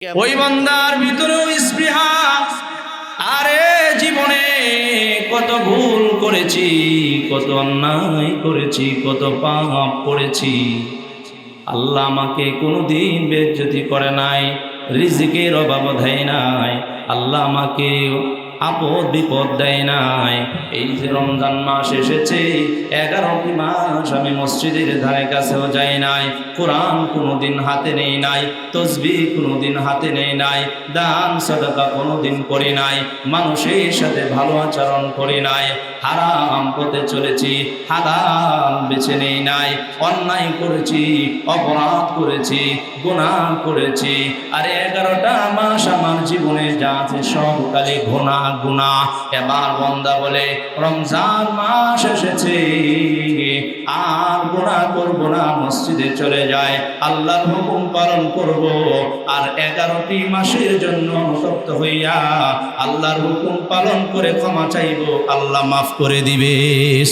ওই বান্দার ভিতরেও স্পৃহা, আরে জীবনে কত ভুল করেছি, কত অন্যায় করেছি, কত পাপ করেছি। আল্লাহ আমাকে কোনোদিন বেইজ্জতি করে নাই, রিজিকের অভাব দেয় নাই, আল্লাহ আমাকে আপদ বিপদ দেয় নাই। এই যে রমজান মাস এসেছে, 11টি মাস আমি মসজিদের ধারে কাছেও যাই নাই, কোরআন কোনোদিন হাতে নেই নাই, তসবিহ কোনোদিন হাতে নেই নাই, দান সাদাকা কোনোদিন করি নাই, মানুষের সাথে ভালো আচরণ করি নাই, হারাম পথে চলেছি, হালাল বেছে নেই নাই, অন্যায় করেছি, অপরাধ করেছি, গুনাহ করেছি। আরে 11টা মাস আমার জীবনে যা আছে সব খালি গুনাহ গুনাহ। এবার বান্দা বলে রমজান মাস এসেছে, আর গুনাহ করব না, মসজিদে চলে যায়, আল্লাহর হুকুম পালন করব, আর 11টি মাসের জন্য অনুতপ্ত হইয়া আল্লাহর হুকুম পালন করে ক্ষমা চাইব, আল্লাহ মাফ করে দিবে।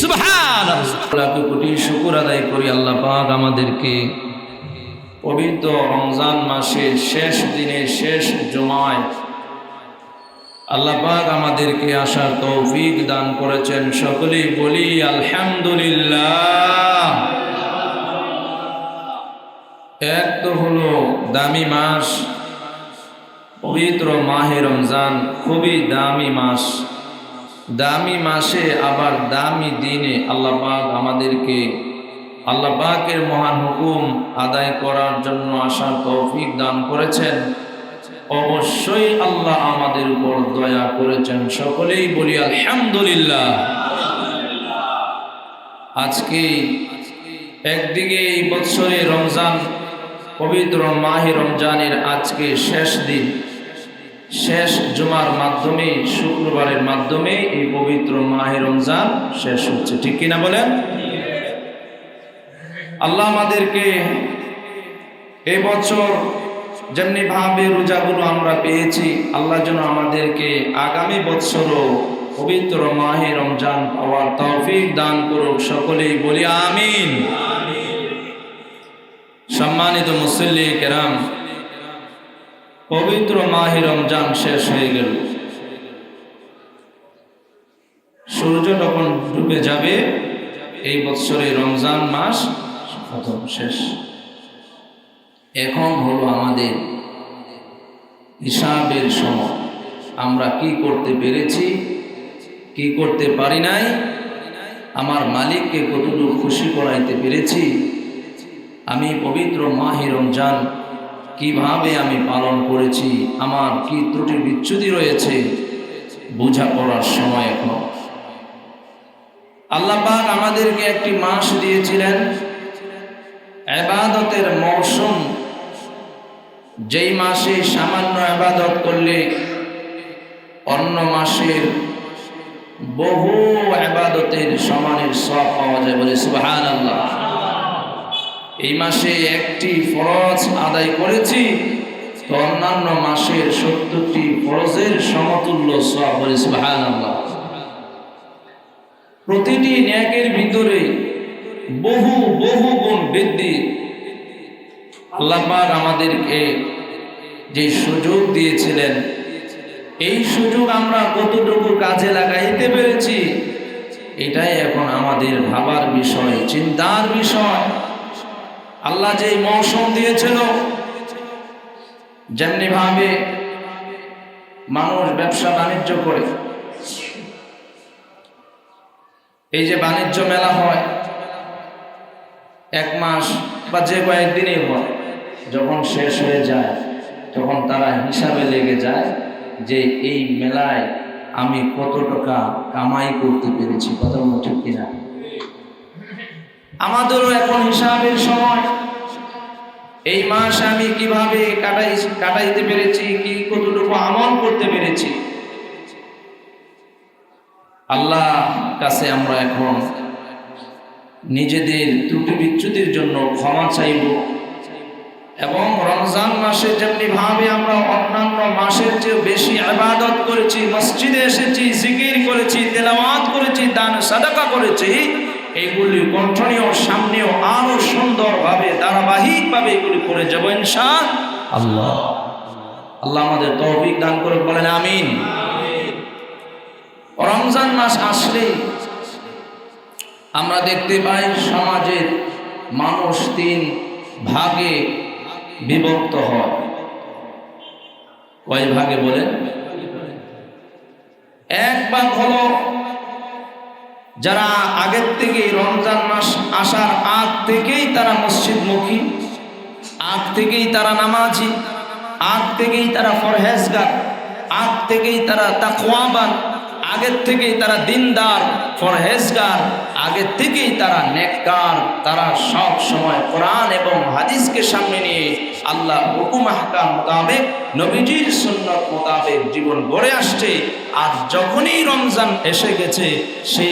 সুবহানাল্লাহ, কোটি শুকর আদায় করি আল্লাহ পাক আমাদেরকে পবিত্র রমজান মাসের শেষ দিনে শেষ জুমায় আল্লাহ পাক আমাদেরকে আসার তৌফিক দান করেছেন। সকলেই বলি আলহামদুলিল্লাহ। এক তো হলো দামি মাস, পবিত্র মাহে রমজান, খুবই দামি মাস। দামি মাসে আবার দামি দিনে আল্লাহ পাক আমাদেরকে আল্লাহ পাকের মহান হুকুম আদায় করার জন্য আসার তৌফিক দান করেছেন। অবশ্যই আল্লাহ আমাদের উপর দয়া করেছেন। সকলেই বলি আলহামদুলিল্লাহ। আজকে একদিকে এই বছরে রমজান, পবিত্র মাহে রমজানের আজকে শেষ দিন, শেষ জুমার মাধ্যমে, শুক্রবারের মাধ্যমে এই পবিত্র মাহে রমজান শেষ হচ্ছে, ঠিক কিনা বলেন? আল্লাহ আমাদেরকে এই বছর যেমনি ভাবে রোজাগুলো আমরা পেয়েছি, আল্লাহ যেন আমাদেরকে আগামী বছরও পবিত্র মাহে রমজান পাওয়ার তৌফিক দান করুক। সকলেই বলি আমিন। সম্মানিত মুসল্লি কেরাম, পবিত্র মাহে রমজান শেষ হয়ে গেল, সূর্য যখন ডুবে যাবে এই বছরে রমজান মাস প্রথম শেষ। এখন হলো আমাদের হিসাবের সময়। আমরা কি করতে পেরেছি, কি করতে পারি নাই, আমার মালিককে কতটুকু খুশি করাইতে পেরেছি, আমি পবিত্র মাহে রমজান কিভাবে আমি পালন করেছি, আমার কি ত্রুটি বিচ্যুতি রয়েছে, বোঝাপড়ার সময় এখন। আল্লাহ পাক আমাদেরকে একটি মাস দিয়েছিলেন, ইবাদতের মৌসুম, যেই মাসে সামান্য ইবাদত করলে অন্য মাসের বহু ইবাদতের সমানের সওয়াব পাওয়া যায়। বলে সুবহানাল্লাহ। এই মাসে একটি ফরজ আদায় করেছি তো অন্যান্য মাসের 70টি ফরজের সমতুল্য সওয়াব। বলে সুবহানাল্লাহ। প্রতিটি নেকের ভিতরে বহু বহু গুণ বৃদ্ধি। আল্লাহ পাক আমাদেরকে যে সুযোগ দিয়েছিলেন, এই সুযোগ আমরা কতটুকু কাজে লাগাইতে পেরেছি, এটাই এখন আমাদের ভাবার বিষয়, চিন্তার বিষয়। আল্লাহ যে মৌসুম দিয়েছিল, যেমনি ভাবে মানুষ ব্যবসা বাণিজ্য করে, এই যে বাণিজ্য মেলা হয় এক মাস বা যে কয়েকদিনই হয়, যখন শেষ হয়ে যায় তখন তারা হিসাবে লেগে যায় যে এই মেলায় আমি কত টাকা কামাই করতে পেরেছি। কথা বলতে ঠিক কিনা? আমাদেরও এখন হিসাবের সময়। এই মাস আমি কিভাবে কাটাইতে পেরেছি, কি কতটুকু আমল করতে পেরেছি, আল্লাহ কাছে আমরা এখন নিজেদের ত্রুটি বিচ্যুতির জন্য ক্ষমা চাইব। এবং রমজান মাসে যেমনি ভাবে আমরা অন্যান্য মাসের চেয়ে বেশি ইবাদত করেছি, মসজিদে এসেছি, জিকির করেছি, তেলাওয়াত করেছি, দান সাদাকা করেছি, এইগুলি কন্টিনিউ সামনেও আরো সুন্দরভাবে ধারাবাহিকভাবে এগুলি করে যাব ইনশাআল্লাহ। আল্লাহ আমাদের তৌফিক দান করে, বলেন আমিন। রমজান মাস আসলে আমরা দেখতে পাই সমাজের মানুষ তিন ভাগে বিভক্ত হয়। কয় ভাগে বলেন? এক ভাগ হলো যারা আগের থেকে রমজান মাস আসার আগ থেকেই তারা মসজিদমুখী, আগ থেকেই তারা নামাজি, আগ থেকেই তারা পরহেজগার, আগ থেকেই তারা তাকওয়াবান, আগের থেকেই তারা দিনদার পরহেজগার, আগের থেকেই তারা নেককার। তারা সব সময় কোরআন এবং হাদিসকে সামনে নিয়ে আল্লাহ হুকুম আহকাম মোতাবেক, নবীজির সুন্নাত মোতাবেক জীবন গড়ে আসছে। আর যখনই রমজান এসে গেছে, সে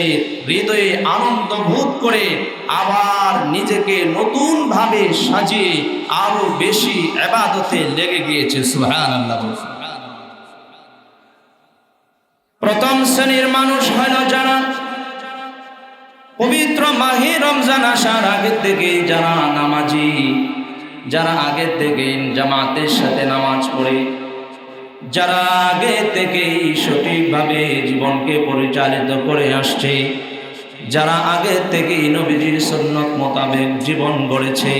হৃদয়ে আনন্দ বোধ করে আবার নিজেকে নতুনভাবে সাজিয়ে আরো বেশি ইবাদতে লেগে গিয়েছে। সুবহানাল্লাহ। প্রথম শ্রেণীর মানুষ হলো যারা পবিত্র মাহে রমজান আসার আগে থেকে যারা নামাজি, যারা আগে থেকে জামাতের সাথে নামাজ পড়ে, যারা আগে থেকেই সঠিকভাবে জীবনকে পরিচালিত করে আসছে, যারা আগে থেকেই নবীজির সুন্নাত মোতাবেক জীবন গড়েছে,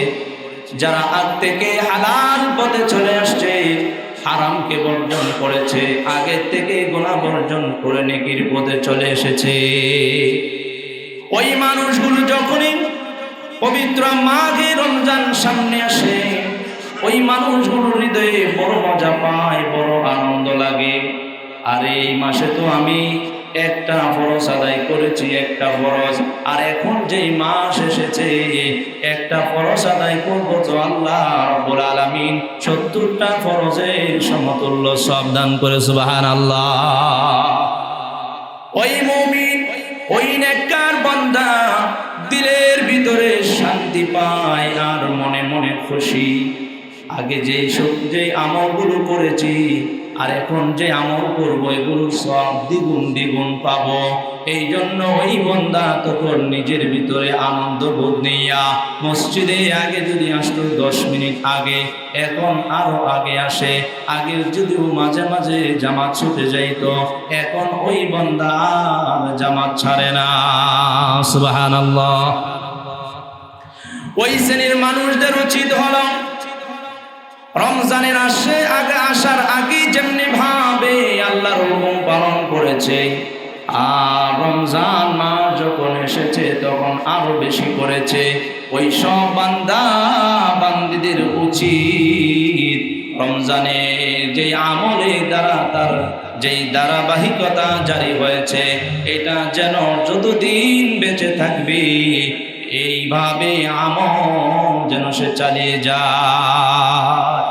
যারা আগ থেকে হালাল পথে চলে আসছে, হারামকে বর্জন করেছে, আগে থেকে গুনাহ বর্জন করে নেকির পথে চলে এসেছে, ওই মানুষগুলো যখনই পবিত্র মাঘে রমজান সামনে আসে, ওই মানুষগুলোর হৃদয়ে বড় মজা পায়, বড় আনন্দ লাগে। আর এই মাসে তো আমি একটা ফরজ আদায় করেছি, একটা ফরজ, আর এখন যেই মাস এসেছে একটা ফরজ আদায় করব তো আল্লাহ রাব্বুল আলামিন 70টা ফরজের সমতুল্য সব দান করে। সুবহানাল্লাহ। ওই মুমিন, ওই নেককার বান্দা দিলের ভিতরে শান্তি পায় আর মনে মনে খুশি। আগে যে আমলগুলো করেছি আর এখন যে আমল করব এগুলো সব দ্বিগুণ দ্বিগুণ পাবো। এই জন্য ওই বান্দা তখন নিজের ভিতরে আনন্দ বোধ নিয়া মসজিদে আগে যদি আসতো 10 মিনিট আগে, এখন আরো আগে আসে। আগে যদিও মাঝে মাঝে জামাত ছুটে যাইতো, এখন ওই বান্দা জামাত ছাড়ে না। সুবহানাল্লাহ। ওই শ্রেণীর মানুষদের উচিত হলো রমজানের আসার আগে যেমনি ভাবে আল্লাহর হুকুম পালন করেছে, আর রমজান মাস যখন এসেছে তখন আরো বেশি করেছে, ওই সব বান্দা বান্দীদের উচিত রমজানে যে আমলে দ্বারা তার যেই ধারাবাহিকতা জারি হয়েছে, এটা যেন যতদিন বেঁচে থাকবে এইভাবে আমল যেন সে চালিয়ে যায়।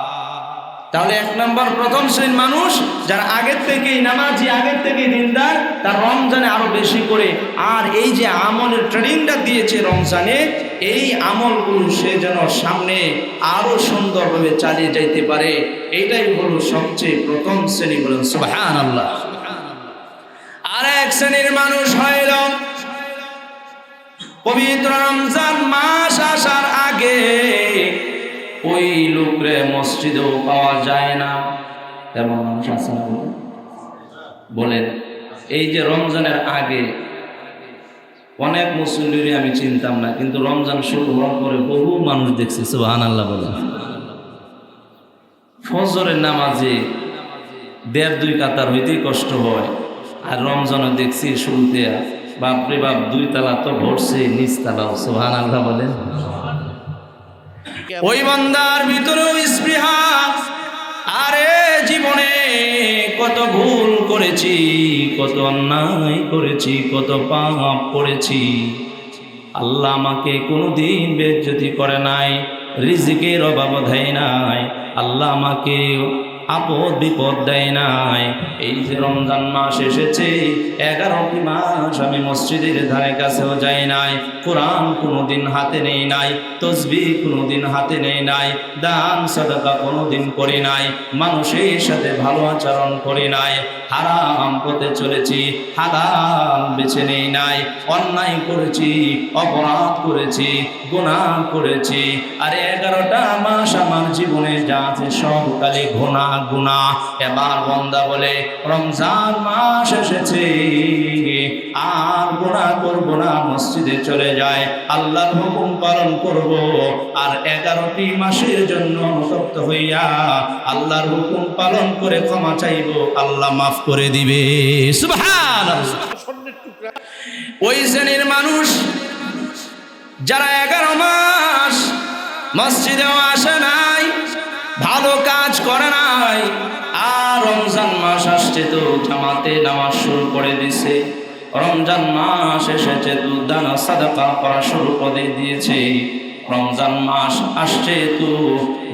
তাহলে 1 নম্বর প্রথম শ্রেণীর মানুষ যারা আগের থেকেই নামাজি, আগের থেকেই দিনদার, তার রমজানে আরো বেশি করে, আর এই যে আমলের ট্রেনিংটা দিয়েছে রমজানে, এই আমলগুলো সে যেন সামনে আরো সুন্দরভাবে চালিয়ে যাইতে পারে, এটাই হলো সবচেয়ে প্রথম শ্রেণী। বলেন সুবহানাল্লাহ। আর এক শ্রেণীর মানুষ হইল পবিত্র রমজান মাস আসার আগে ওই লোকরে মসজিদেও পাওয়া যায় না। তেমন মানুষ আছে না? বলেন, এই যে রমজানের আগে অনেক মুসল্লিরে আমি চিনতাম না, কিন্তু রমজান শুরু হওয়ার পরে বহু মানুষ দেখছি। সুবহানাল্লাহ। বলেন, ফজরের নামাজে 1.5-2 কাতার হইতেই কষ্ট হয়, আর রমজানে দেখছি শুরুতে বাপরে বাপ 2 তালা তো ভরছে, নিচ তালাও। সুবহানাল্লাহ। বলেন, ওই বান্দার ভিতরেও স্পৃহা, আরে জীবনে কত ভুল করেছি, কত অন্যায় করেছি, কত পাপ করেছি, আল্লাহ আমাকে কোনোদিন বেইজ্জতি করে নাই, রিজিকের অভাব দেয় নাই, আল্লাহ আমাকে আপদ বিপদ দেয় নাই। এই যে রমজান মাস এসেছে, 11টি মাস আমি মসজিদের ধারে কাছেও যাই নাই, কোরআন কোনোদিন হাতে নেই নাই, তসবিহ কোনোদিন হাতে নেই নাই, দান সাদাকা কোনোদিন করি নাই, মানুষের সাথে ভালো আচরণ করি নাই, হারাম পথে চলেছি, হালাল বেছে নেই নাই, অন্যায় করেছি, অপরাধ করেছি, গুনাহ করেছি। আরে 11টা মাস আমার জীবনে যা আছে সব কালে গুনাহ। গুনাহ। এবার বান্দা বলে রমজান মাস এসেছে, আর গুনাহ করব না, মসজিদে চলে যায়, আল্লাহর হুকুম পালন করব, আর 11টি মাসের জন্য অনুতপ্ত হইয়া আল্লাহর হুকুম পালন করে ক্ষমা চাইব, আল্লাহ মাফ করে দিবে। সুবহানাল্লাহ। ওই শ্রেণীর মানুষ যারা 11 মাস মসজিদেও আসে নাই, ভালো কাজ করে নাই, আর রমজান মাস আসছে তো জামাতে নামাজ শুরু করে দিছে, রমজান মাস এসেছে তো দান সাদাকা করা শুরু করে দিয়েছে, রমজান মাস আসছে তো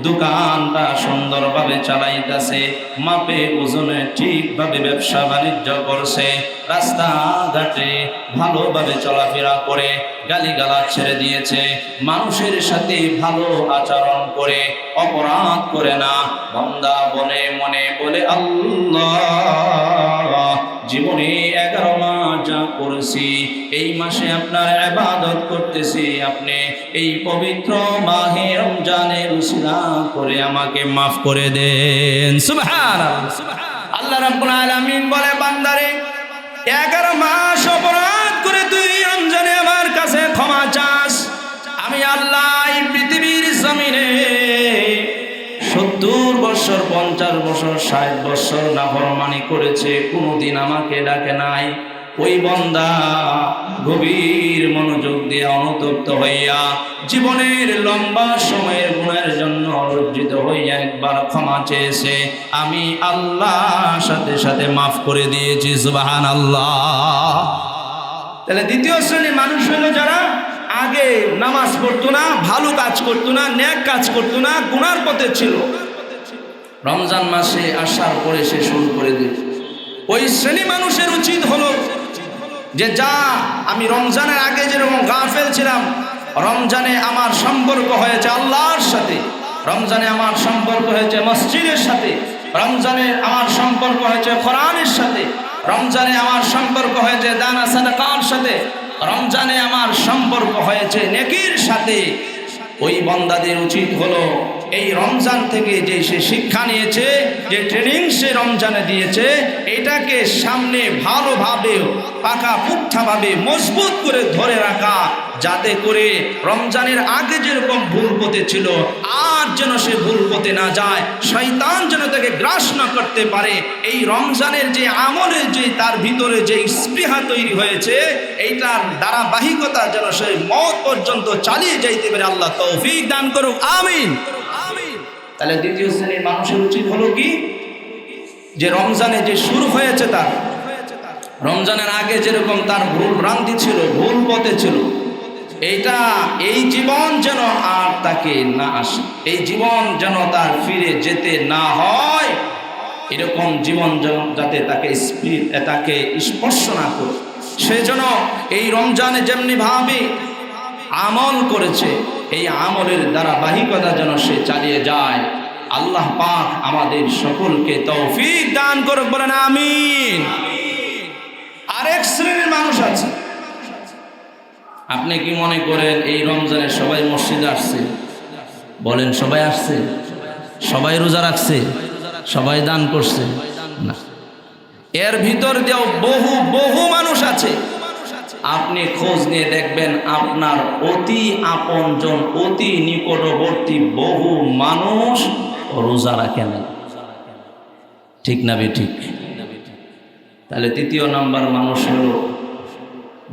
দোকানটা সুন্দরভাবে চালাইতেছে, মাপে ওজনে ঠিকভাবে ব্যবসা বাণিজ্য করছে, রাস্তাঘাটে ভালোভাবে চলাফেরা করে, গালিগালাজ ছেড়ে দিয়েছে, মানুষের সাথে ভালো আচরণ করে, অপরাধ করে না। বান্দা মনে মনে বলে আল্লাহ, জীবনে 11 মাস যা করেছি, এই মাসে আপনার ইবাদত করতেছি, আপনি এই পবিত্র মাহে রমজানের উসিলা করে আমাকে মাফ করে দেন। সুবহানাল্লাহ। আল্লাহ রাব্বুল আলামিন বলে বান্দারে, 11 মাস অপরাধ করে তুই রমজানে আমার কাছে ক্ষমা চাস, আমি আল্লাহ এই পৃথিবীর জমিনে 70 বছর 50 বছর 60 বছর নাফরমানি করেছে, কোনোদিন আমাকে ডাকে নাই। ওই বান্দা গভীর মনোযোগ দিয়ে অনুতপ্ত হইয়া জীবনের লম্বা সময়ের গুণের জন্য লজ্জিত হইয়া একবার ক্ষমা চেয়েছে, আমি আল্লাহ সাথে সাথে মাফ করে দিয়েছি। সুবহানাল্লাহ। তাহলে দ্বিতীয় শ্রেণীর মানুষ হলো যারা আগে নামাজ পড়তো না, ভালো কাজ করতো না, নেক কাজ করতো না, গুনার পথে ছিল, রমজান মাসে আসার পরে সে শুরু করে দিল। ওই শ্রেণী মানুষের উচিত হলো যে যা আমি রমজানের আগে যেরকম গাফেল ছিলাম, রমজানে আমার সম্পর্ক হয়েছে আল্লাহর সাথে, রমজানে আমার সম্পর্ক হয়েছে মসজিদের সাথে, রমজানে আমার সম্পর্ক হয়েছে কোরআনের সাথে, রমজানে আমার সম্পর্ক হয়েছে দানা সাদাকার সাথে, রমজানে আমার সম্পর্ক হয়েছে নেকির সাথে। ওই বান্দাদের উচিত হলো এই রমজান থেকে যে সে শিক্ষা নিয়েছে, যে ট্রেনিং সে রমজানে দিয়েছে, এটাকে সামনে ভালোভাবে পাকাপোক্তভাবে মজবুত করে ধরে রাখা, যাতে করে রমজানের আগে যেরকম ভুল পথে ছিল আর যেন সে ভুল পথে না যায়, শয়তান যেন তাকে গ্রাস না করতে পারে। এই রমজানের যে আমলের যে তার ভিতরে যে স্পৃহা তৈরি হয়েছে, এইটার ধারাবাহিকতা যেন সে মওত পর্যন্ত চালিয়ে যাইতে পারে। আল্লাহ তৌফিক দান করুক, আমিন। তাহলে দ্বিতীয় শ্রেণীর মানুষের উচিত হলো কি, যে রমজানে যে শুরু হয়েছে তার, রমজানের আগে যেরকম তার ভুল ভ্রান্তি ছিল, ভুল পথে ছিল, এইটা এই জীবন যেন আর তাকে না আসে, এই জীবন যেন তার ফিরে যেতে না হয়, এরকম জীবন যাতে তাকে স্পর্শ না করে, সেজন্য এই রমজানে যেমনি ভাবে আমল করেছে, এই আমলের ধারাবাহিকতা যেন সে চালিয়ে যায়। আল্লাহ পাক আমাদের সকলকে তৌফিক দান করুক, বলেন আমিন। আরেক শ্রেণীর মানুষ আছে, আপনি কি মনে করেন এই রমজানে সবাই মসজিদে আসছে? বলেন সবাই আসছে? সবাই রোজা রাখছে? সবাই দান করছে? না, এর ভিতর দিয়েও বহু বহু মানুষ আছে, আপনি খোঁজ নিয়ে দেখবেন আপনার অতি আপনজন, অতি নিকটবর্তী বহু মানুষ রোজা রাখে না। ঠিক না ঠিক? তাহলে তৃতীয় নাম্বার মানুষ হলো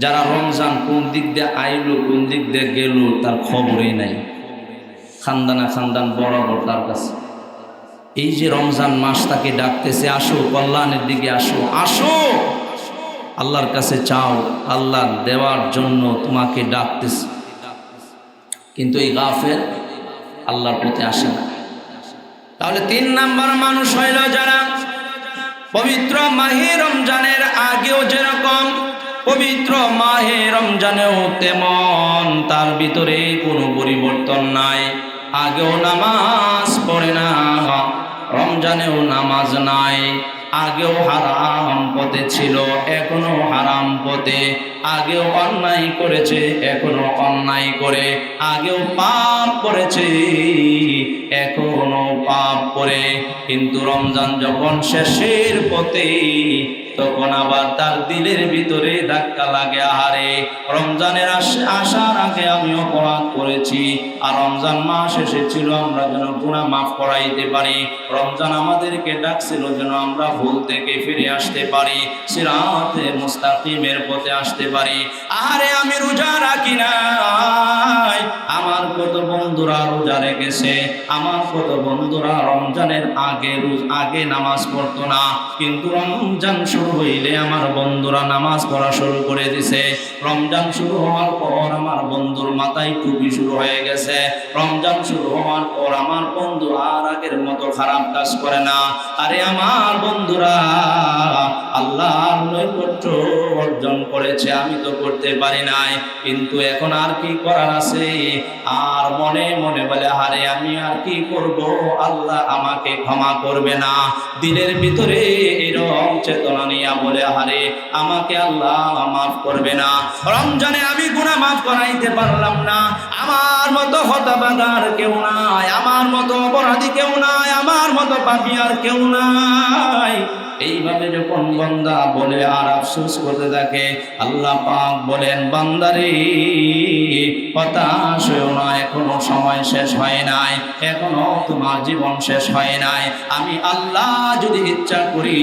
যারা রমজান কোন দিক দিয়ে আইলো কোন দিক দিয়ে গেল তার খবরই নাই, খানদানা খানদান বরাবর তার কাছে। এই যে রমজান মাস তাকে ডাকতেছে, আসো কল্যাণের দিকে আসো, আসো আল্লাহর কাছে চাও, আল্লাহ দেওয়ার জন্য তোমাকে ডাকতেছে, কিন্তু এই গাফেল আল্লাহর পথে আসে না। তাহলে 3 নাম্বার মানুষ হইল যারা পবিত্র মাহে রমজানের আগেও যেরকম পবিত্র মাহে রমজানেও তেমন তার ভিতরে কোনো পরিবর্তন নাই, আগেও নামাজ পড়ে না, রমজানেও নামাজ নাই, আগেও হারাম পথে ছিল, এখনো হারাম পথে, আগেও অন্যায় করেছে, এখনো অন্যায় করে, আগেও পাপ করেছে, এখনো পাপ করে। কিন্তু রমজান যখন শেষের পথে, তখন আবার তার দিলের ভিতরে ধাক্কা লাগে, আহারে রমজানের আসার আগে আমি অপরাধ করেছি, আর রমজান মাস এসেছিল আমরা যেন গুনাহ মাফ করাইতে পারি, রমজান আমাদেরকে ডাকছিল যেন আমরা ভুল থেকে ফিরে আসতে পারি, সিরাতে মুস্তাকিমের পথে আসতে পারি। আরে আমি রোজা রাখি নাই, আমার কত বন্ধুরা রোজা রেখেছে, আমার কত বন্ধুরা রমজানের আগে নামাজ পড়তো না, কিন্তু রমজান শুরু হইলে আমার বন্ধুরা নামাজ পড়া শুরু করে দিছে। রমজান শুরু হওয়ার পর আমার বন্ধুর মাথায় টুপি শুরু হয়ে গেছে। রমজান শুরু হওয়ার পর আমার বন্ধু আর আগের মতো খারাপ কাজ করে না। আরে আমার বন্ধুরা আল্লাহর নৈকট্য অর্জন করেছে, আমি তো করতে পারি নাই, কিন্তু এখন আর কি করার আছে? আর মনে মনে বলে, আরে আমি আর কি করব, আল্লাহ আমাকে ক্ষমা করবে না। দিলের ভিতরে এরকম চেতনা নিয়ে বলে, আরে আমাকে আল্লাহ মাফ করবে না। রমজানে আমি গুনাহ মাফ করাইতে পারলাম না, আমার মতো হতভাগার কেউ নাই, আমার মতো অপরাধী কেউ নাই, আমার মতো পাপী আর কেউ নাই। এইভাবে যখন বান্দা বলে আর আফসোস করতে থাকে, আল্লাহ পাক বলেন, বান্দারে হতাশ হইও না, এখনো সময় শেষ হয় নাই, এখনো তোমার জীবন শেষ হয় নাই। আমি আল্লাহ যদি ইচ্ছা করি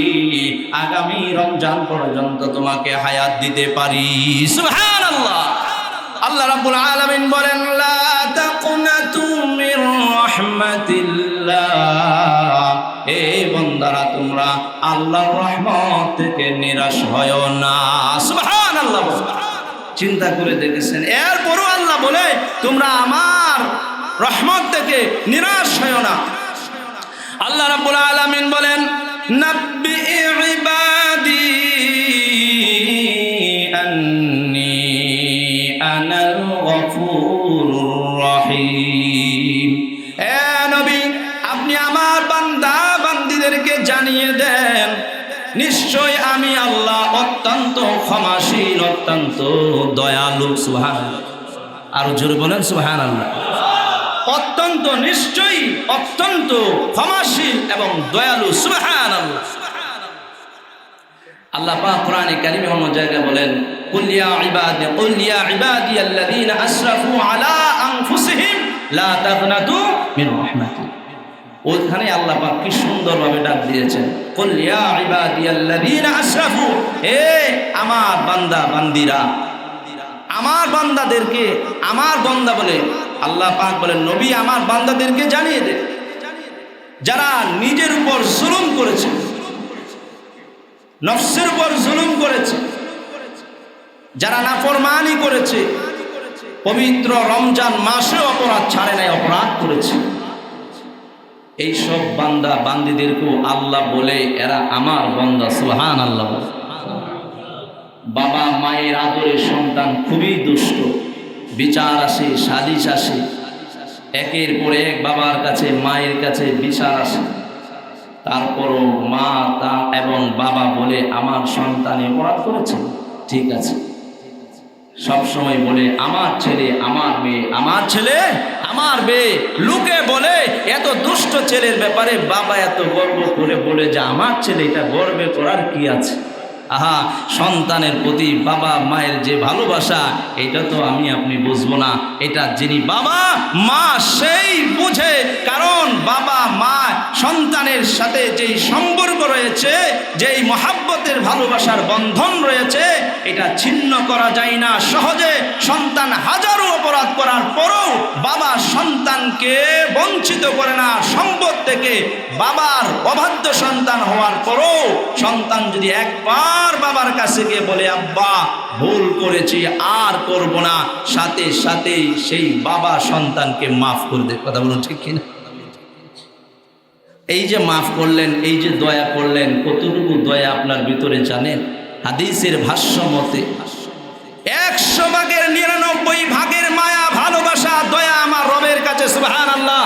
আগামী রমজান পর্যন্ত তোমাকে হায়াত দিতে পারি। সুবহানাল্লাহ। আল্লাহ রাব্বুল আলামিন বলেন, লা তাকুনাতু মির রাহমাতিল্লাহ, এ বান্দারা তোমরা আল্লাহর রহমত থেকে নিরাশ হয়ো না। সুবহানাল্লাহ। চিন্তা করে দেখেছেন, এরপরও আল্লাহ বলে তোমরা আমার রহমত থেকে নিরাশ হয়ো না। আল্লাহ রাব্বুল আলামিন বলেন, নাব্বি ইবাদি আন্নী আনাল গফুরুর রহিম। এ নবী, আপনি আমার বান্দা বান্দীদেরকে জানিয়ে দেন, নিশ্চয় আমি আল্লাহ অত্যন্ত ক্ষমাশীল, অত্যন্ত দয়ালু। সুবহানাল্লাহ। আরো জোরে বলেন সুবহানাল্লাহ। অত্যন্ত, নিশ্চয়ই অত্যন্ত ক্ষমাশীল এবং দয়ালু। সুবহানাল্লাহ। আল্লাহ পাক কোরআনে কারিমে অন্য জায়গায় বলেন, কুল ইয়া ইবাদিয়াল্লাযীনা আসরাফু আলা আনফুসিহিম লা তাগনাতু মিন রাহমাতিল্লাহ। ওখানে আল্লাহ পাক কি সুন্দরভাবে ডাক দিয়েছেন, কুল ইয়া ইবাদিয়াল্লাযীনা আসরাফু, হে আমার বান্দা বান্দীরা, আমার বান্দাদেরকে আমার বান্দা বলে আল্লাহ পাক বলেন, নবী আমার বান্দাদেরকে জানিয়ে দে, যারা নিজের উপর জুলুম করেছে, নফসের উপর জুলুম করেছে, যারা নাফরমানি করেছে, পবিত্র রমজান মাসে অপরাধ ছাড়ে নাই, অপরাধ করেছে, এই সব বান্দা বান্দীদেরকেও আল্লাহ বলে এরা আমার বান্দা। সুবহানাল্লাহ। বাবা মায়ের আদরের সন্তান খুবই দুষ্ট, বিচার আসে, সালিশ আসে, একের পর এক বাবার কাছে মায়ের কাছে বিচার আসে, তারপরও মা তা এবং বাবা বলে আমার সন্তান অপরাধ করেছে, ঠিক আছে, সবসময় বলে আমার ছেলে আমার মেয়ে, আমার ছেলে আমার মেয়ে। লোকে বলে এত দুষ্ট ছেলের ব্যাপারে বাবা এত গর্ব করে বলে যে আমার ছেলে, এটা গর্বে করার কি আছে? আহা, সন্তানের প্রতি বাবা মায়ের যে ভালোবাসা, এটা তো আমি আপনি বুঝবো না, এটা যিনি বাবা মা সেই বুঝে। কারণ বাবা মা সন্তানের সাথে যেই সম্পর্ক রয়েছে, যেই মহাব্বতের ভালোবাসার বন্ধন রয়েছে, এটা ছিন্ন করা যায় না সহজে। সন্তান হাজারো অপরাধ করার পরও বাবা সন্তানকে বঞ্চিত করে না সম্পদ থেকে। বাবার অবাধ্য সন্তান হওয়ার পরও সন্তান যদি একবার বাবার কাছে গিয়ে বলে আব্বা ভুল করেছি আর করব না, সাথে সাথে সেই বাবা সন্তানকে মাফ করে দেয়। কথা বলুন ঠিক কিনা? এই যে মাফ করলেন, এই যে দয়া করলেন, কতটুকু দয়া আপনার ভিতরে জানেন? হাদিসের ভাষ্য মতে 100 ভাগের 99 ভাগের মায়া ভালোবাসা দয়া আমার রবের কাছে। সুবহানাল্লাহ।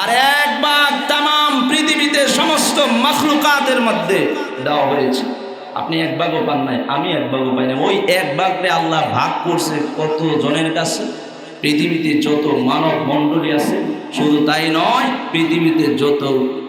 আর 1 ভাগ তামাম পৃথিবীতে সমস্ত মাখলুকাতের মধ্যে দেওয়া হয়েছে। আপনি এক ভাগও পান নাই, আমি এক ভাগও পাই না। ওই এক ভাগরে আল্লাহ ভাগ করছে কত জনের কাছে? পৃথিবীতে যত মানব মণ্ডলী আছে, শুধু তাই নয়, পৃথিবীতে যত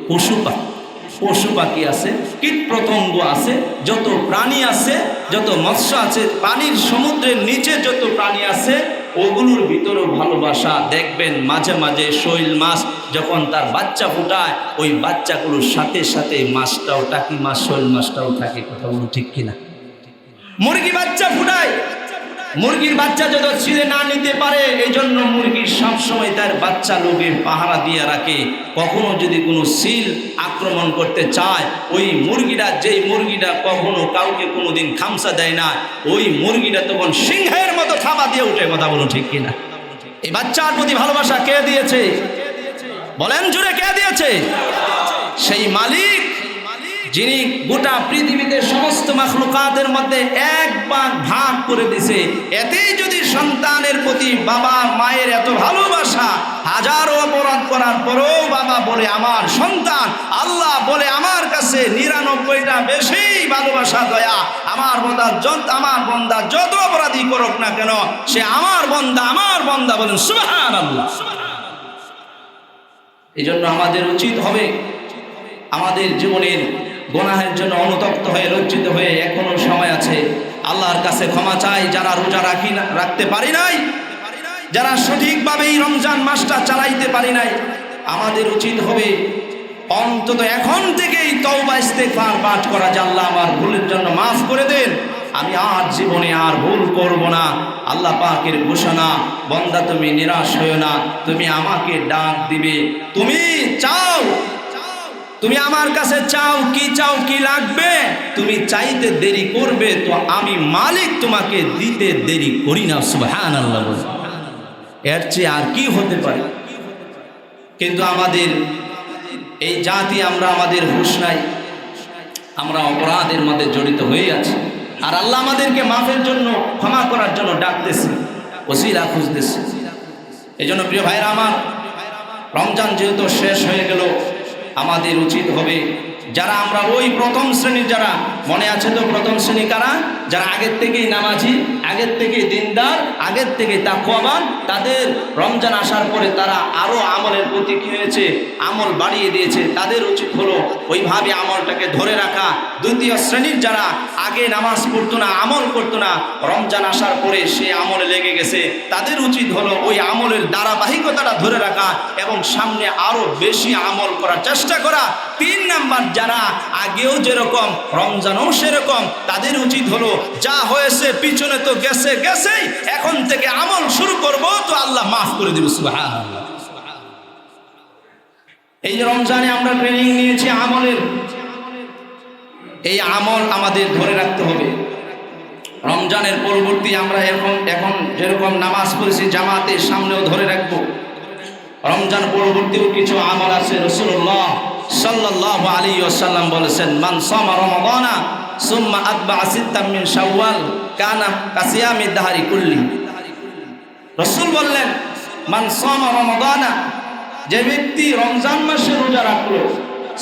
পশু পাখি আছে, কীট পতঙ্গ আছে, যত প্রাণী আছে, যত মৎস্য আছে, পানির সমুদ্রের নিচে যত প্রাণী আছে, ওগুলোর ভিতরেও ভালোবাসা দেখবেন। মাঝে মাঝে শৈল মাছ যখন তার বাচ্চা ফুটায়, ওই বাচ্চাগুলোর সাথে সাথে মাছটাও, টাকি মাছ, শৈল মাছটাও থাকে। কথা বলুন ঠিক কিনা? মুরগি বাচ্চা ফুটায়, মুরগির বাচ্চা যত ছিঁড়ে না নিতে পারে, এই জন্য মুরগি সবসময় তার বাচ্চা লোকে পাহারা দিয়ে রাখে। কখনো যদি কোনো সিল আক্রমণ করতে চায়, ওই মুরগিটা, যেই মুরগিটা কখনো কাউকে কোনোদিন খামসা দেয় না, ওই মুরগিটা তখন সিংহের মতো থাবা দিয়ে উঠে। কথা বলুন ঠিক কিনা? এই বাচ্চার প্রতি ভালোবাসা কে দিয়েছে? বলেন জুড়ে, কে দিয়েছে? সেই মালিক যিনি গোটা পৃথিবীতে সমস্ত মাখলুকাতের মধ্যে এক ভাগ করে দিছে। এতেই যদি সন্তানের প্রতি বাবা মায়ের এত ভালোবাসা, হাজারো অপরাধ করার পরেও বাবা বলে আমার সন্তান, আল্লাহ বলে আমার কাছে 99টা বেশি ভালোবাসা, দয়া, আমার বন্দা যত অপরাধী করুক না কেন, সে আমার বন্দা। বলেন সুবহানাল্লাহ। এই জন্য আমাদের উচিত হবে আমাদের জীবনের গুনাহের জন্য অনুতপ্ত হয়ে, লজ্জিত হয়ে এখনো সময় আছে, আল্লাহর কাছে ক্ষমা চাই। যারা রোজা রাখতে পারি নাই, যারা সঠিকভাবে এই রমজান মাসটা চালাইতে পারি নাই, আমাদের উচিত হবে অন্তত এখন থেকেই তওবা ইস্তেগফার পাঠ করা, যে আল্লাহ আমার ভুলের জন্য মাফ করে দেন, আমি আর জীবনে আর ভুল করব না। আল্লাহ পাকের ঘোষণা, বান্দা তুমি নিরাশ হয়ো না, তুমি আমাকে ডাক দিবে। তুমি চাও, তুমি আমার কাছে চাও, কি লাগবে, তুমি চাইতে দেরি করবে তো আমি মালিক তোমাকে দিতে দেরি করি না। সুবহানাল্লাহ। এর চেয়ে আর কি হতে পারে? কিন্তু আমাদের এই জাতি, আমাদের হুঁশ নাই, আমরা অপরাধের মধ্যে জড়িত হয়ে আছি। আর আল্লাহ আমাদেরকে মাফের জন্য, ক্ষমা করার জন্য ডাকতেছে, ওসিলা খুঁজতেছে। এই জন্য প্রিয় ভাইরা আমার, রমজান যেহেতু শেষ হয়ে গেল, আমাদের উচিত হবে যারা আমরা ওই প্রথম শ্রেণীর, যারা মনে আছে তো প্রথম শ্রেণী কারা? যারা আগের থেকেই নামাজি, আগের থেকেই দিনদার, আগের থেকেই তাকওয়াবান, তাদের রমজান আসার পরে তারা আরো আমলের প্রতি কি হয়েছে? আমল বাড়িয়ে দিয়েছে। তাদের উচিত হলো ওইভাবে আমলটাকে ধরে রাখা। দ্বিতীয় শ্রেণীর যারা আগে নামাজ পড়তো না, আমল করতো না, রমজান আসার পরে সে আমলে লেগে গেছে, তাদের উচিত হলো ওই আমলের ধারাবাহিকতাটা ধরে রাখা এবং সামনে আরো বেশি আমল করার চেষ্টা করা। 3 নাম্বার, যারা আগেও যেরকম রমজানও সেরকম, তাদের উচিত হলো যা হয়েছে পিছনে তো গেছেই, এখন থেকে আমল শুরু করব তো আল্লাহ মাফ করে দিবে। সুবহানাল্লাহ। এই যে রমজানে আমরা ট্রেনিং নিয়েছি আমলের, এই আমল আমাদের ধরে রাখতে হবে। রমজানের পরবর্তী আমরা এখন যেরকম নামাজ পড়েছি জামাতের সামনেও ধরে রাখবো। রমজান পরবর্তীও কিছু আমল আছে। রাসূলুল্লাহ সাল্লাল্লাহু আলাইহি ওয়াসাল্লাম বলেছেন, মান সামা রমাদানা সুম্মা আতবা সিত্তাম মিন শাওয়াল কানা কাসিয়ামি দাহরি কুল্লি। রাসূল বললেন, মান সামা রমাদানা, যে ব্যক্তি রমজান মাসে রোজা রাখলো,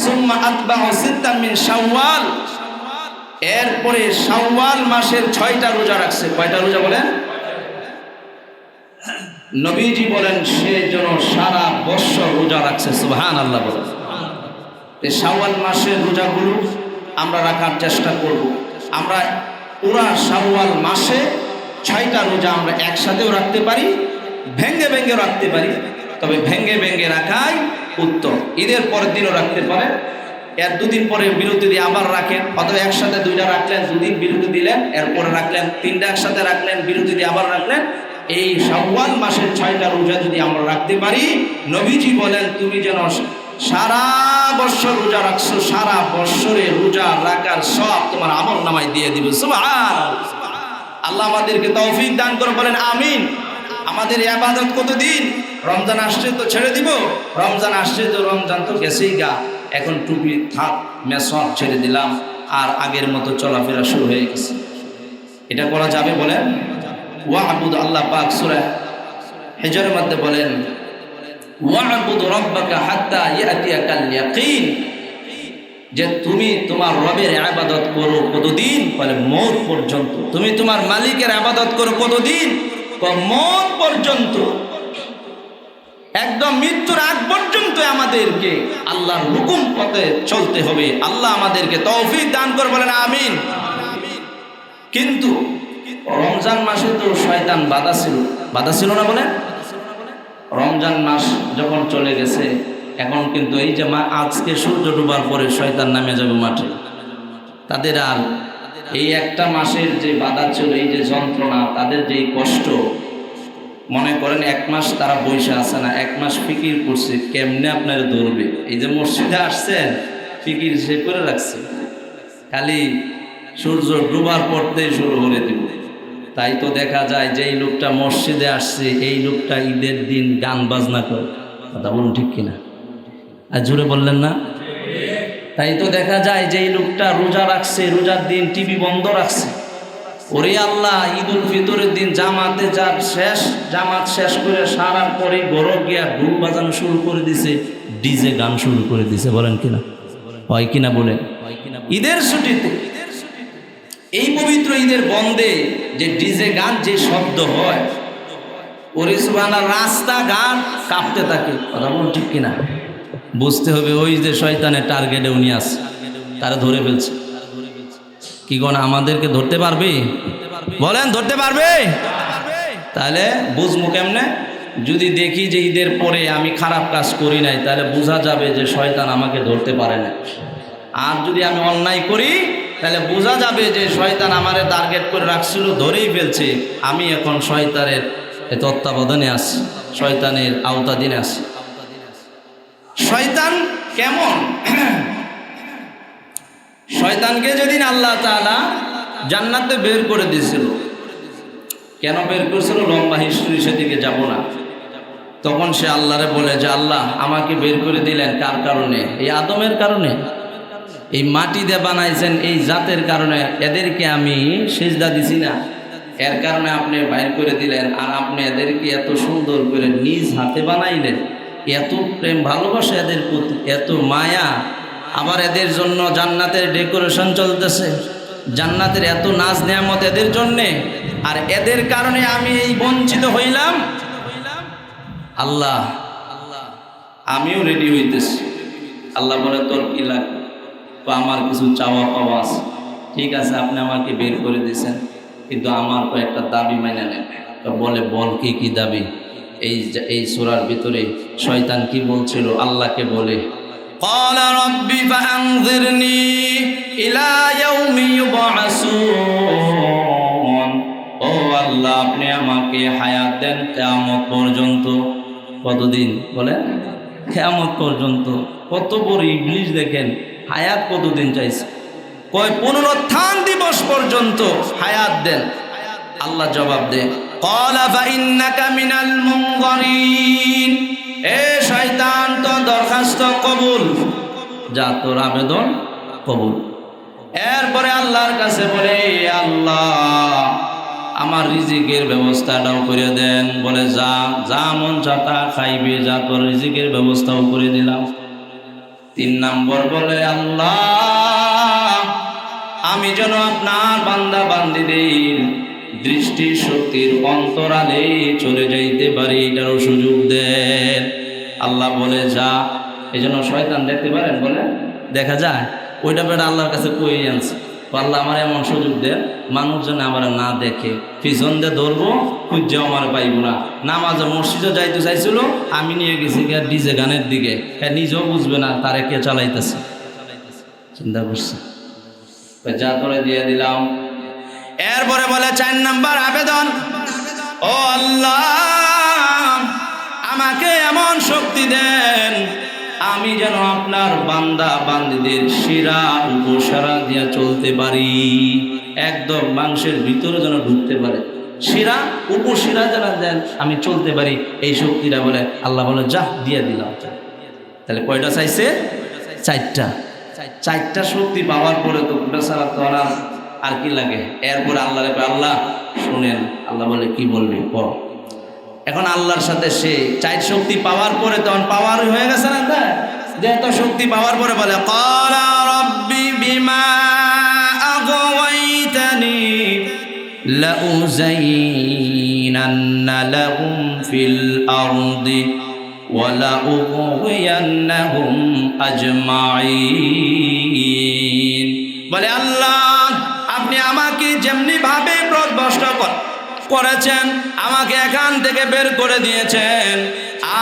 সুম্মা আতবা সিত্তাম মিন শাওয়াল, এরপরে শাওয়াল মাসের 6টা রোজা রাখছে। কয়টা রোজা বলেন? নবীজি বলেন সে যেন সারা বছর রোজা রাখছে। সুবহানাল্লাহ বলেন। শাওয়াল মাসের রোজাগুলো আমরা রাখার চেষ্টা করব। আমরা পুরা শাওয়াল মাসে 6টা রোজা আমরা একসাথেও রাখতে পারি, ভেঙ্গে রাখতে পারি, তবে ভেঙ্গে রাখাই উত্তম। ঈদের পরের দিনও রাখতে পারেন, এর 2 দিন পরে বিরতি দিয়ে আবার রাখেন, অথবা একসাথে 2টা রাখলেন, 2 দিন বিরতি দিলেন, এরপরে রাখলেন, 3টা একসাথে রাখলেন, বিরতি দিয়ে আবার রাখলেন। এই শাওয়াল মাসের 6টা রোজা যদি আমরা রাখতে পারি, নবীজি বলেন তুমি যেন সারা বছর রোজা রাখছো, সারা বছরে রোজা রাখার সব তোমার আমল নামায় দিয়ে দিবে। সুবহানাল্লাহ। আল্লাহ আমাদেরকে তৌফিক দান করে, বলেন আমিন। আমাদের ইবাদত কতদিন? রমজান আসছে তো ছেড়ে দিব, রমজান আসছে তো, রমজান তো গেছেই গা, এখন টুপি থাক, মেসওয়াক ছেড়ে দিলাম, আর আগের মতো চলাফেরা শুরু হয়ে গেছে। এটা করা যাবে? বলেন ওয়া'বুদ। আল্লাহ পাক সূরা হিজরের মধ্যে বলেন ওয়া'বুদ রাব্বাকা হাত্তা ইয়াতিয়াকাল ইয়াকিন। যে তুমি তোমার রবের ইবাদত করো কতদিন? বলে মওত পর্যন্ত। তুমি তোমার মালিকের ইবাদত করো কতদিন? মওত পর্যন্ত। একদম মৃত্যুর আগ পর্যন্ত আমাদেরকে আল্লাহর হুকুম পথে চলতে হবে। আল্লাহ আমাদেরকে তৌফিক দান করে, বলেন আমিন। কিন্তু রমজান মাসে তো শয়তান বাধা ছিল না বলেন? রমজান মাস যখন চলে গেছে, এখন কিন্তু এই যে আজকে সূর্য ডুবার পরে শয়তান নামে যাবে মাঠে। তাদের আর এই একটা মাসের যে বাধা ছিল, এই যে যন্ত্রণা, তাদের যে কষ্ট, মনে করেন 1 মাস তারা বসে আছে না, 1 মাস ফিকির করছে কেমনে আপনার ধরবে। এই যে মসজিদে আসছেন, ফিকির সে করে রাখছে, খালি সূর্য ডুবার পড়তেই শুরু করে দিব। তাই তো দেখা যায় যে এই লোকটা মসজিদে আসছে, এই লোকটা ঈদের দিন গান বাজনা করে। কথা বলুন ঠিক কিনা? আর জুড়ে বললেন না? তাই তো দেখা যায় যে এই লোকটা রোজা রাখছে, রোজার দিন টিভি বন্ধ রাখছে। ওরে আল্লাহ, ঈদুল ফিতরের দিন জামাতে জামাত শেষ করে সারার পরে গরব গিয়া ঢোল বাজানো শুরু করে দিছে, ডিজে গান শুরু করে দিছে। বলেন কিনা? হয় কিনা বলেন? ঈদের ছুটিতে, এই পবিত্র ঈদের বন্ধে যে ডিজে গান, যে শব্দ হয়, ওরে সুবহানাল্লাহ, রাস্তাঘাট কাঁপতে থাকে। কথা বলুন ঠিক কিনা? বুঝতে হবে ওই যে শয়তানের টার্গেটে উনি আছে, তারা ধরে ফেলছে। কি কোন আমাদেরকে ধরতে পারবে? বলেন ধরতে পারবে? তাহলে বুঝবো কেমনে? যদি দেখি যে ঈদের পরে আমি খারাপ কাজ করি নাই, তাহলে বোঝা যাবে যে শয়তান আমাকে ধরতে পারে না। আর যদি আমি অন্যায় করি, তাহলে বোঝা যাবে যে শয়তান আমারে টার্গেট করে রাখছিল, ধরেই ফেলছে। আমি এখন শয়তানের তত্ত্বাবধানে আছি, শয়তানের আওতাধীনে আছি। শয়তান কেমন? শয়তানকে যেদিন আল্লাহ তাআলা জান্নাতে বের করে দিয়েছিল, কেন বের করেছিল লম্বা হিস্ট্রি, সেদিকে যাব না। তখন সে আল্লাহরে বলে যে আল্লাহ, আমাকে বের করে দিলেন কার কারণে? এই আদমের কারণে। এই মাটি দিয়ে বানাইছেন, এই জাতের কারণে এদেরকে আমি সিজদা দিছি না, এর কারণে আপনি বাইর করে দিলেন। আর আপনি এদেরকে এত সুন্দর করে নিজ হাতে বানাইলেন, এত প্রেম ভালোবাসা এদের প্রতি, এত মায়া। আবার এদের জন্য জান্নাতের ডেকোরেশন চলতেছে, জান্নাতের এত নাজ নেয়ামত এদের জন্যে, আর এদের কারণে আমি এই বঞ্চিত হইলাম। আল্লাহ, আমিও রেডি হইতেছি। আল্লাহ বলে, তোর কি লাগবে? আমার কিছু চাওয়া পাওয়া আছে। ঠিক আছে, আপনি আমাকে বের করে দিয়েছেন, কিন্তু আমার কয়েকটা দাবি মেনে নেন। তো বলে, বল কি কি দাবি? এই সূরার ভিতরে শয়তান কি বলছিল? আল্লাহকে বলে, قال رب فأنظرني إلى يوم يبعثون। ও আল্লাহ, আপনি আমাকে হায়াত দেন কিয়ামত পর্যন্ত। কতদিন? বলে কিয়ামত পর্যন্ত। কত বড় ইবলিস দেখেন, হায়াত কতদিন চাইছে? কয় পুনরুত্থান দিবস পর্যন্ত হায়াত দেন। আল্লাহ জবাব দেন, قال فإنك من المنظرين। এ শয়তান, তো দরখাস্ত কবুল, যা তোর আবেদন কবুল। এরপরে আল্লাহর কাছে বলে, আল্লাহ আমার রিজিকের ব্যবস্থাটাও করে দেন। বলে, যা যা মন চাতা খাইবে, যা তোর রিজিকের ব্যবস্থাও করে দিলাম। 3 নম্বর বলে, আল্লাহ আমি যেন আপনার বান্দা বান্দীদের দৃষ্টি শক্তির অন্তরালে চলে যাইতে পারি, এটারও সুযোগ দেন। আল্লাহ বলে, যা। এই জন্য শয়তান দেখতে পারেন, বলে দেখা যায় ওইটা বেটা আল্লাহর কাছে কই আনছে। আল্লাহ আমার এমন সুযোগ দেন, মানুষ যেন আমার না দেখে, পিছন দিয়ে ধরবো, খুঁজেও আমার পাইব না। নামাজে মসজিদে যাইতে চাইছিল, আমি নিয়ে গেছি ডিজে গানের দিকে, নিজেও বুঝবে না তারে কে চালাইতেছে। চিন্তা করছে, যা তোরে দিয়ে দিলাম। এরপরে বলে 4 নম্বর আবেদন, ও আল্লাহ আমাকে এমন শক্তি দেন, আমি যেন আপনার বান্দা বান্দীদের শিরা উপশিরা দিয়ে চলতে পারি, একদম মাংসের ভিতরে যেন ঢুকতে পারে, শিরা উপশিরা যেন দেন, আমি চলতে পারি। এই শক্তিটা বলে আল্লাহ বলে, যা দিয়ে দিলাম। তাহলে কয়টা চাইছে? 4টা শক্তি পাওয়ার পরে তো ওটা ছাড়া তো আর কি লাগে? এরপরে আল্লাহরে, আল্লাহ শুনেন। আল্লাহ বলে, কি বলবি বল। এখন আল্লাহর সাথে সে 4 শক্তি পাওয়ার পরে তখন পাওয়ার হয়ে গেছে না, যে এত শক্তি পাওয়ার পরে বলে, ক্বালা লাউযাইনান্না লাহুম ফিল আরদি ওয়া লাউগওয়িয়ান্নাহুম আজমাইন। বলে আল্লাহ, আপনি আমাকে যেমনি ভাবে পথভ্রষ্ট করেছেন, আমাকে এখান থেকে বের করে দিয়েছেন,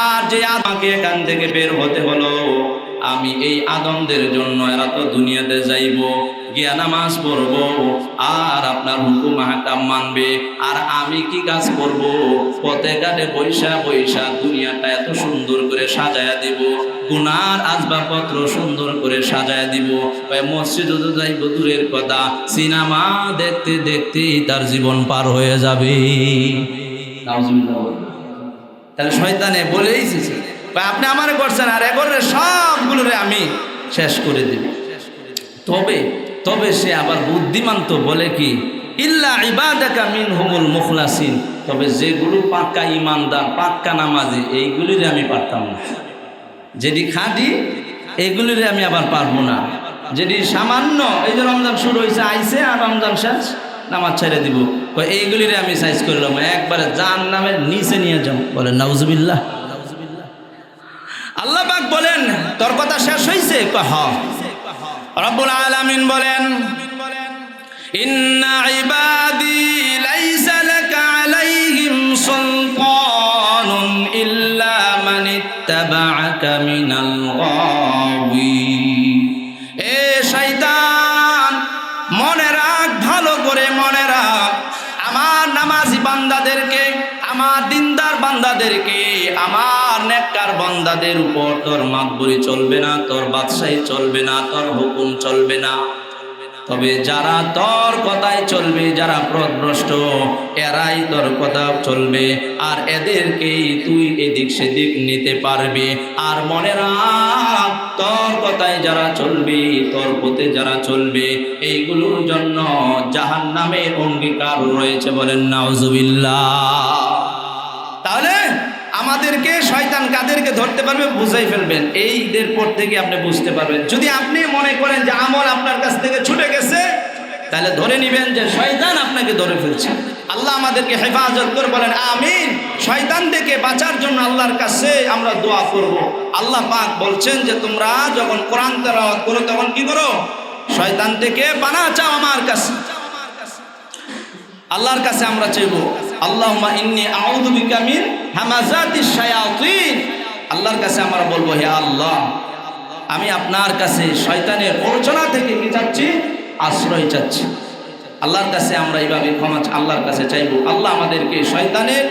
আর যে আমাকে এখান থেকে বের হতে হলো, আমি এই আদমদের জন্য এরা তো দুনিয়াতে যাইব, গিয়া নামাজ পড়ব, আর আপনার হুকুম হাকাম মানবে, আর আমি কি কাজ করব? পথে ঘাটে বৈশা বৈশা দুনিয়াটা এত সুন্দর করে সাজায়া দিব, গুনার আসবাবপত্র সুন্দর করে সাজায়া দিব, মসজিদে তো যাইব দূরের কথা, সিনেমা দেখতে দেখতে তার জীবন পার হয়ে যাবে। তাহলে শয়তানে বলেই আপনি আমার করছেন, আর এগোরে সবগুলোরে আমি শেষ করে দিব। তবে সে আবার বুদ্ধিমান তো বলে কি, ইল্লা ইবাদাকা মিনহুমুল মুখলাসিন, তবে যেগুলো পাক্কা ইমানদার, পাক্কা নামাজি, এইগুলিরে আমি পারতাম না। যেটি খাঁটি এইগুলিরে আমি আবার পারবো না। যেটি সামান্য, এই যে রমজান শুরু হয়েছে, আইছে আর রমজান শেষ, নামাজ ছেড়ে দিব, এইগুলিরে আমি সাইজ করলাম, একবারে জাহান্নামের নিচে নিয়ে যাও। বলেন নাউজুবিল্লাহ। আল্লাহ পাক বলেন, তোর কথা শেষ হয়েছে? হ্যাঁ। রব্বুল আলামিন বলেন, ইন্না ইবাদি লাইসা লাকা আলাইহিম সুলতানুন ইল্লা মান ইত্তাবাআকা মিনাল গাওয়িন। এ শয়তান, মনে রাখ, ভালো করে মনে রাখ, আমার নামাজি বান্দাদেরকে, আমার দিনদার বান্দাদেরকে, আমার নেককার বান্দাদের উপর তোর মাতবরি চলবে না, তোর বাদশাহী চলবে না, তোর হুকুম চলবে না। তবে যারা তোর কথাই চলবে, যারা পথভ্রষ্ট, এরাই তোর কথা চলবে, আর এদেরকেই তুই এদিক সেদিক নিতে পারবি। আর মনে রাখ, তোর কথায় যারা চলবে, তোর পথে যারা চলবে, এইগুলোর জন্য জাহান্নামের অঙ্গীকার রয়েছে। বলেন নাউজুবিল্লাহ। তাহলে আমাদেরকে শয়তান কাদেরকে ধরতে পারবে বুঝাই ফেলবেন, এই ঈদের পর থেকে আপনি বুঝতে পারবেন। যদি আপনি মনে করেন যে আমল আপনার কাছ থেকে ছুটে গেছে, তাহলে ধরে নিবেন যে শয়তান আপনাকে ধরে ফেলছে। আল্লাহ আমাদেরকে হেফাজত করে, বলেন আমিন। শয়তান থেকে বাঁচার জন্য আল্লাহর কাছে আমরা দোয়া করব। আল্লাহ পাক বলছেন যে তোমরা যখন কোরআন তেলাওয়াত করো তখন কি করো? শয়তান থেকে পানাহ চাও আমার কাছে। আল্লাহর কাছে আমরা চাইবো, আল্লাহুম্মা ইন্নী আউযু বিকা মিন হামাযাতিশ শায়াতিন। আল্লাহর কাছে আমরা বলবো, হে আল্লাহ, আমি আপনার কাছে শয়তানের প্ররোচনা থেকে কি চাচ্ছি? আশ্রয় চাচ্ছি। আল্লাহর কাছে আমরা এইভাবে ক্ষমা আল্লাহর কাছে চাইবো। আল্লাহ আমাদেরকে শয়তানের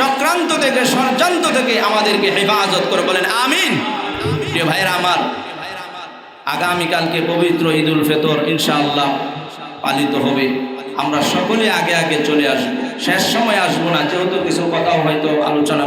চক্রান্ত থেকে, ষড়যন্ত্র থেকে আমাদেরকে হেফাজত করে। বলেন আমিন। প্রিয় ভাইরা আমার, আগামীকালকে পবিত্র ঈদুল ফিতর ইনশাআল্লাহ পালিত হবে। আমরা সকলে আগে আগে চলে আসবো, শেষ সময় আসবো না, যেহেতু কিছু কথাও হয়তো আলোচনা